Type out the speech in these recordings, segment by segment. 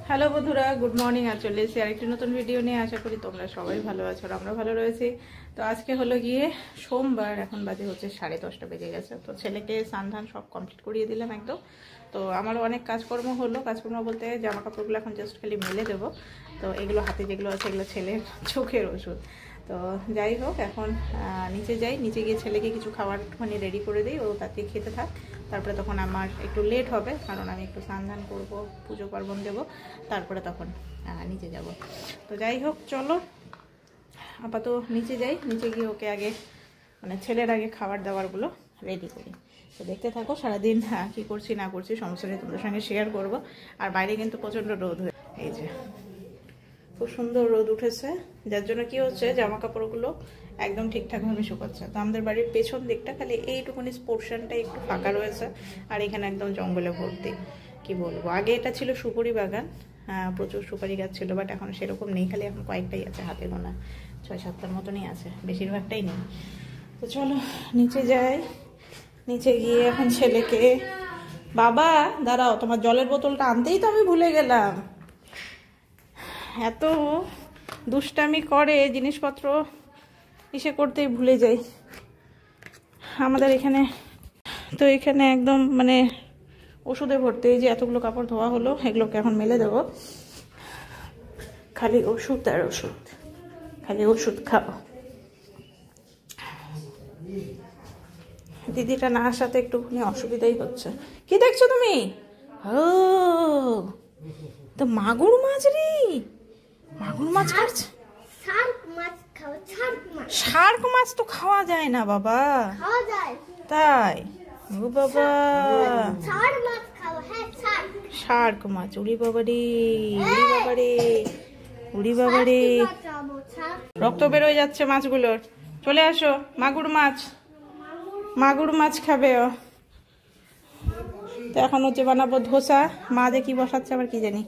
Hello বন্ধুরা, good morning. আর চলে এসেছি আরেকটি নতুন ভিডিও নিয়ে। আশা করি তোমরা সবাই ভালো আছো আর আমরা ভালো রয়েছি। তো আজকে হলো গিয়ে সোমবার, এখন বাজে হচ্ছে 10:30 বেজে গেছে। তো ছেলেকে স্নান সব কমপ্লিট করিয়ে দিলাম একদম। তো আমারও অনেক কাজকর্ম হলো। কাজকর্ম বলতে জামা কাপড়গুলো এখন জাস্ট খালি মেলে দেবো। তো এগুলো হাতে যেগুলো আছে এগুলো ছেলের চোখের ওষুধ। তো যাই হোক, এখন নিচে যাই, নিচে গিয়ে ছেলেকে কিছু খাবার একটুখানি রেডি করে দিই, ও তাতে খেতে থাক। তারপরে তখন আমার একটু লেট হবে, কারণ আমি একটু স্নান করবো, পুজো পার্বণ দেবো, তারপরে তখন নিচে যাব। তো যাই হোক, চলো আপাতত নিচে যাই। নিচে গিয়ে ওকে আগে মানে ছেলের আগে খাবার দাবারগুলো রেডি করি। তো দেখতে থাকো সারাদিন কী করছি না করছি সমস্যাটা তোমাদের সঙ্গে শেয়ার করব। আর বাইরে কিন্তু প্রচণ্ড রোদ হয়ে, এই যে খুব সুন্দর রোদ উঠেছে, যার জন্য কি হচ্ছে জামা কাপড়গুলো একদম ঠিকঠাকভাবে শুকাচ্ছে। তো আমাদের বাড়ির পেছন দিকটা খালি এইটুকুনি পোর্শনটা একটু ফাঁকা রয়েছে, আর এখানে একদম জঙ্গলে ভর্তি। কি বলবো, আগে এটা ছিল সুপারি বাগান, প্রচুর সুপারি গাছ ছিল, বাট এখন সেরকম নেই, খালি এখন কয়েকটাই আছে, হাতে গোনা 6-7টার মতনই আছে, বেশিরভাগটাই নেই। তো চলো নিচে যাই। নিচে গিয়ে এখন ছেলেকে, বাবা দাঁড়াও, তোমার জলের বোতলটা আনতেই তো আমি ভুলে গেলাম। এত দুষ্টামি করে, জিনিসপত্র ইসে করতেই ভুলে যাই আমাদের এখানে। তো এখানে একদম মানে ওষুধে ভর্তি। এই যে এতগুলো কাপড় ধোয়া হলো, এগুলোকে এখন মেলে দেবো। খালি ওষুধ আর ওষুধ, খালি ওষুধ খাও। দিদিটা না আসাতে একটুখানি অসুবিধাই হচ্ছে। কি দেখছো তুমি? ও তো মাগুর মাছ রে, মাগুর মাছ খাচ্ছে। শার্ক মাছ তো খাওয়া যায় না বাবা। তাই? ও বাবা, শার্ক মাছ, উড়ি বাবা রে, উড়ি বাবা রে, উড়ি বাবা রে, রক্ত বেরোয় যাচ্ছে মাছগুলোর। চলে আসো, মাগুর মাছ, মাগুর মাছ খাবে ও। তো এখন হচ্ছে বানাবো ধোসা। মা দেখি বসাচ্ছে আবার কি জানি।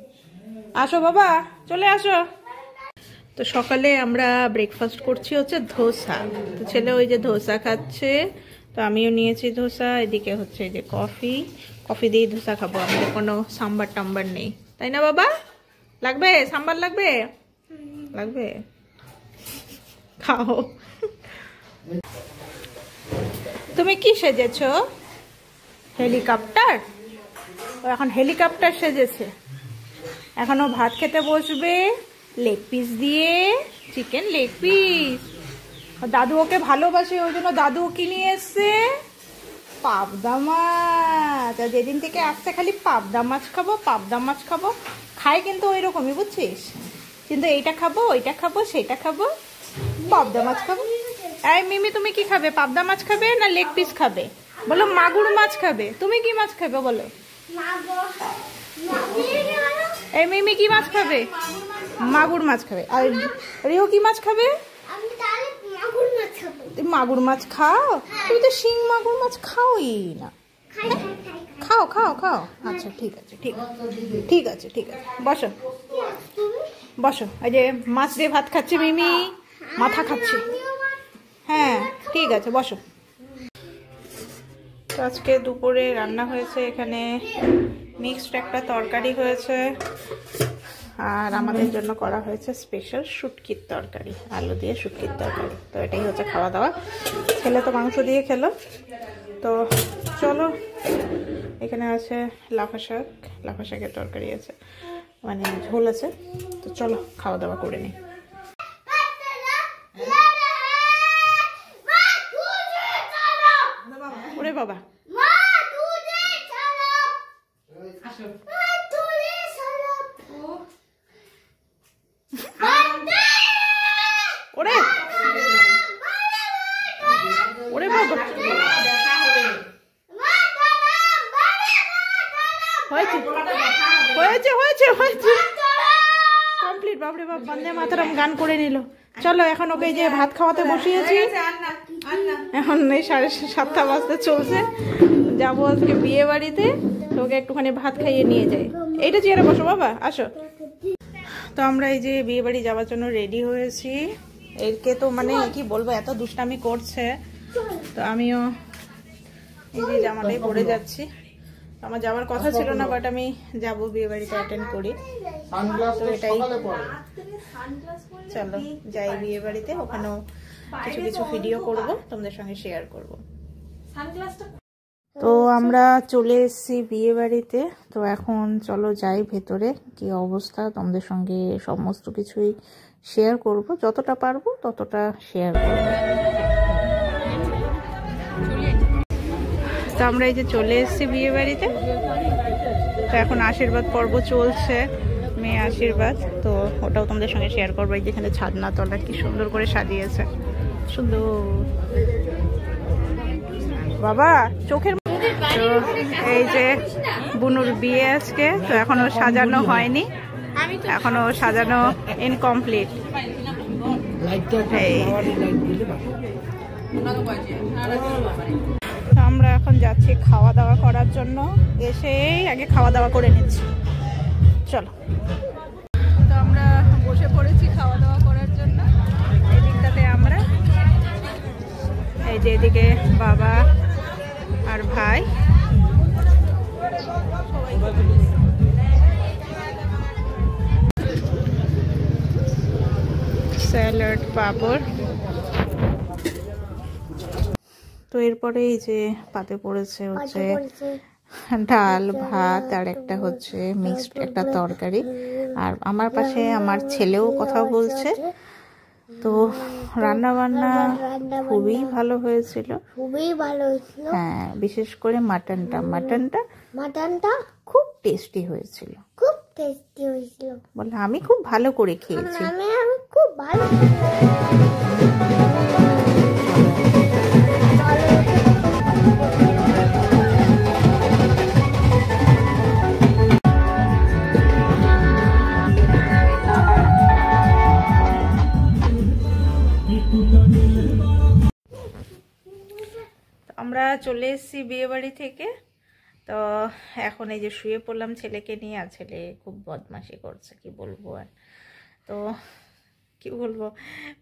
আসো বাবা, চলে আসো। তো সকালে আমরা ব্রেকফাস্ট করছি হচ্ছে ধোসা। তো ছেলে ওই যে ধোসা খাচ্ছে, তো আমিও নিয়েছি ধোসা। এদিকে হচ্ছে এই যে কফি, কফি দিয়েই ধোসা খাবো, আমাদের কোনো সাম্বার টাম্বার নেই, তাই না বাবা? লাগবে সাম্বার? লাগবে, লাগবে, খাও। তুমি কি সেজেছ? হেলিকপ্টার? ও এখন হেলিকপ্টার সেজেছে। এখনো ভাত খেতে বসবে লেগ পিস দিয়ে, চিকেন লেগ পিস। দাদু ওকে ভালোবাসে, ওই জন্য দাদু কিনে এসছে পাবদা মাছ। আর যেদিন থেকে আসছে খালি পাবদা মাছ খাবো, পাবদা মাছ খাবো। খায় কিন্তু ওই রকমই, বুঝছিস? কিন্তু এইটা খাবো, ওইটা খাবো, সেটা খাবো, পাবদা মাছ খাবো। এই মিমি, তুমি কি খাবে? পাবদা মাছ খাবে না লেগ পিস খাবে? বলো মাগুর মাছ খাবে। তুমি কি মাছ খাবে বলো? এই মিমি কি মাছ খাবে? মাগুর মাছ খাবে। আর রিও কি মাছ খাবে? মাগুর মাছ খাও? তুমি তো শিং মাগুর মাছ খাওই না। খাও খাও খাও। আচ্ছা ঠিক আছে, ঠিক আছে, ঠিক আছে, ঠিক আছে, বসো বসো। এই যে মাছ দিয়ে ভাত খাচ্ছে মিমি, মাথা খাচ্ছে। হ্যাঁ ঠিক আছে, বসো। তো আজকে দুপুরে রান্না হয়েছে, এখানে মিক্সড একটা তরকারি হয়েছে, আর আমাদের জন্য করা হয়েছে স্পেশাল শুটকির তরকারি, আলু দিয়ে শুটকির তরকারি। তো এটাই হচ্ছে খাওয়া দাওয়া। ছেলে তো মাংস দিয়ে খেলো। তো চলো, এখানে আছে লাফা শাক, লাফা শাকের তরকারি আছে, মানে ঝোল আছে। তো চলো খাওয়া দাওয়া করে নিই। ওরে বাবা, ওরে ওরে বাবা, হয়েছে হয়েছে হয়েছে হয়েছে কমপ্লিট। বাপরে বাপ, বন্দে মাতরম গান করে নিল। চলো এখন ওকে যে ভাত খাওয়াতে বসিয়েছি, এখন এই 7:30 বাজতে চলছে। যাবো আজকে বিয়ে বাড়িতে, তো ওকে একটুখানি ভাত খাইয়ে নিয়ে যাই। এইটা চেয়ারে বসো বাবা, আসো। তো আমরা এই যে বিয়ে বাড়ি যাওয়ার জন্য রেডি হয়েছি। এরকে তো মানে কি বলবো, এত দুষ্টামি করছে। তো আমিও এই যে জামাটাই পরে যাচ্ছি। আমার যাওয়ার কথা ছিল না, বাট আমি যাবো, বিয়ে বাড়িতে অ্যাটেন্ড করি। তো এটাই, চলো যাই বিয়ে বাড়িতে, ওখানেও কিছু কিছু ভিডিও করব, তোমাদের সঙ্গে শেয়ার করব। তো আমরা চলে এসেছি বিয়ে বাড়িতে। তো এখন চলো যাই ভেতরে, কি অবস্থা তোমাদের সঙ্গে সমস্ত কিছুই শেয়ার করব, যতটা পারবো ততটা শেয়ার করব। তো আমরা এই যে চলে এসেছি বিয়ে বাড়িতে। তো এখন আশীর্বাদ পর্ব চলছে, মেয়ে আশীর্বাদ, তো ওটাও তোমাদের সঙ্গে শেয়ার করবো। এই যেখানে ছাদনা তলা কি সুন্দর করে সাজিয়েছে, সুন্দর বাবা চোখের। তো এই যে বুনুর বিয়ে আজকে, তো এখনো সাজানো হয়নি, এখনো সাজানো ইনকমপ্লিট। আমরা এখন যাচ্ছি খাওয়া দাওয়া করার জন্য, এসেই আগে খাওয়া দাওয়া করে নিচ্ছি। চলো, তো আমরা বসে পড়েছি খাওয়া দাওয়া করার জন্য। এই দিকটাতে আমরা, এই যে এদিকে বাবা আর ভাই, স্যালাড, পাঁপড়। তো এরপরে এই যে পাতে পড়েছে হচ্ছে ডাল ভাত, আর একটা হচ্ছে মিক্সড একটা তরকারি। আর আমার পাশে আমার ছেলেও কথা বলছে। তো রান্না বান্না খুবই ভালো হয়েছিল, খুবই ভালো হয়েছিল। হ্যাঁ, বিশেষ করে মাটনটা খুব টেস্টি হয়েছিল, খুব টেস্টি হয়েছিল। বলে আমি খুব ভালো করে খেয়েছি, আমি খুব ভালো। আমরা চলে এসেছি বিয়ে বাড়ি থেকে। তো এখন এই যে শুয়ে পড়লাম ছেলেকে নিয়ে, আর ছেলে খুব বদমাশি করছে, কি বলবো আর। তো কি বলবো,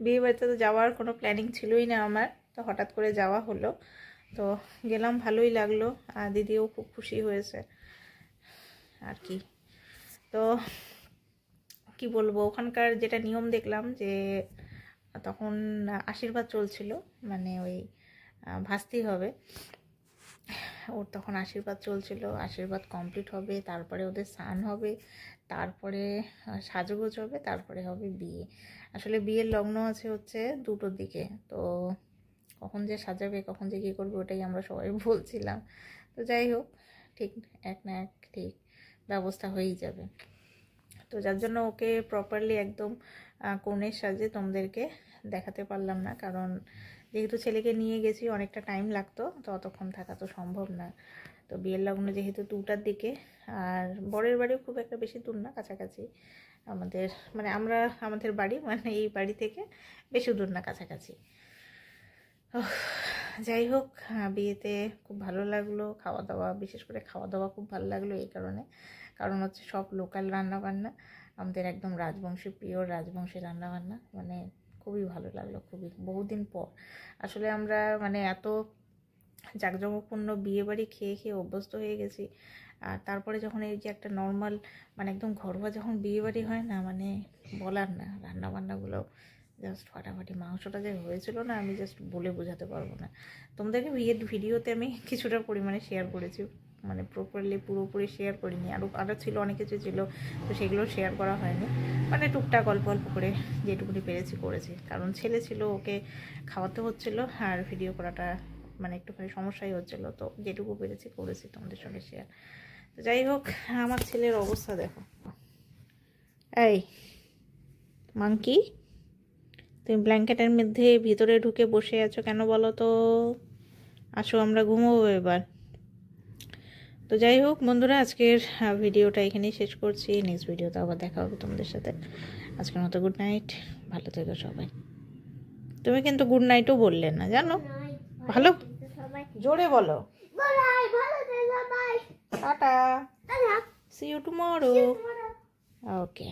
বিয়ে বাড়িতে তো যাওয়ার কোনো প্ল্যানিং ছিলই না আমার, তো হঠাৎ করে যাওয়া হলো। তো গেলাম, ভালোই লাগলো, আর দিদিও খুব খুশি হয়েছে আর কি। তো কি বলবো, ওখানকার যেটা নিয়ম দেখলাম যে তখন আশীর্বাদ চলছিল, মানে ওই ভাস্তি হবে ওর, তখন আশীর্বাদ চলছিল। আশীর্বাদ কমপ্লিট হবে, তারপরে ওদের স্নান হবে, তারপরে সাজগোজ হবে, তারপরে হবে বিয়ে। আসলে বিয়ের লগ্ন আছে হচ্ছে 2টোর দিকে, তো কখন যে সাজাবে, কখন যে কী করবে, ওটাই আমরা সবাই বলছিলাম। তো যাই হোক, ঠিক এক না এক ঠিক ব্যবস্থা হয়েই যাবে। তো যার জন্য ওকে প্রপারলি একদম কনের সাজে তোমাদেরকে দেখাতে পারলাম না, কারণ যেহেতু ছেলেকে নিয়ে গেছি অনেকটা টাইম লাগতো, তো অতক্ষণ থাকা তো সম্ভব না। তো বিয়ের লগ্ন যেহেতু 2টার দিকে, আর বরের বাড়িও খুব একটা বেশি দূর না, কাছাকাছি আমাদের, মানে আমাদের বাড়ি, মানে এই বাড়ি থেকে বেশি দূর না, কাছাকাছি। যাই হোক, বিয়েতে খুব ভালো লাগলো, খাওয়া দাওয়া, বিশেষ করে খাওয়া দাওয়া খুব ভালো লাগলো এই কারণ হচ্ছে সব লোকাল রান্নাবান্না, আমাদের একদম রাজবংশী, পিওর রাজবংশী রান্নাবান্না, মানে খুবই ভালো লাগলো, খুবই বহুদিন পর। আসলে আমরা মানে এত জাঁকজমকপূর্ণ বিয়ে বাড়ি খেয়ে খেয়ে অভ্যস্ত হয়ে গেছি, আর তারপরে যখন এই যে একটা নর্মাল মানে একদম ঘরোয়া যখন বিয়ে বাড়ি হয় না, মানে বলার না, রান্নাবান্নাগুলো জাস্ট ফাটাফাটি। মাংসটা যে হয়েছিল না, আমি জাস্ট বলে বোঝাতে পারবো না। তোমাদেরকে বিয়ের ভিডিওতে আমি কিছুটা পরিমাণে শেয়ার করেছি, মানে প্রপারলি পুরোপুরি শেয়ার করিনি, আরও ছিল, অনেক কিছু ছিল, তো সেগুলো শেয়ার করা হয়নি। মানে টুকটাক অল্প অল্প করে যেটুকুনি পেরেছি করেছি, কারণ ছেলে ছিল, ওকে খাওয়াতে হচ্ছিলো, আর ভিডিও করাটা মানে একটুখানি সমস্যাই হচ্ছিলো, তো যেটুকু পেরেছি করেছি তোমাদের সঙ্গে শেয়ার। তো যাই হোক, আমার ছেলের অবস্থা দেখো। এই মাংকি, তুমি ব্ল্যাঙ্কেটের মধ্যে ভিতরে ঢুকে বসে আছো কেন বলো তো? আসো আমরা ঘুমোবো এবার। তো যাই হোক বন্ধুরা, আজকের ভিডিওটা এখানেই শেষ করছি। নেক্সট ভিডিওতে আবার দেখা হবে তোমাদের সাথে। আজকের মতো গুড নাইট, ভালো থেকো সবাই। তুমি কিন্তু গুড নাইটও বললে না, জানো? ভালো জোরে বলো, tata, see you tomorrow. Okay.